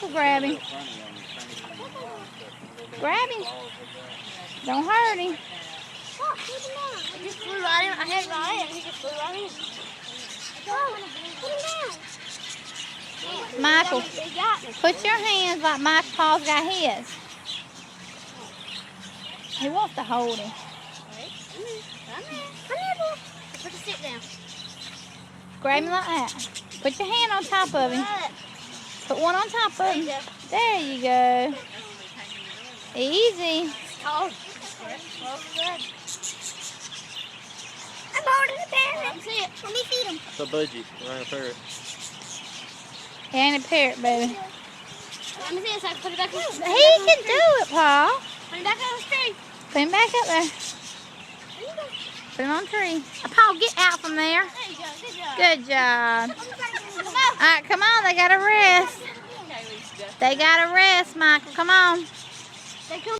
Michael, grab him. Grab him. Don't hurt him. Look, put him down. I just flew right in. I had it right in. He just flew right in. Put him down. Michael, put your hands like Michael Paul's got his. He wants to hold him. Come here, boy. Put the stick down. Grab him like that. Put your hand on top of him. Put one on top of him. There you go. Easy. I'm holding the parrot. That's it. Let me feed him. It's a budgie. We're a parrot. He ain't a parrot, baby. Let me see it so I can put it back in. He can do it, Paul. Put it back on the tree. Put him back up there. Put him on the tree. Paul, get out from there. There you go. Good Good job. job. Come on. All right, come on. They got to rest. They got to rest, Michael. Come on. They come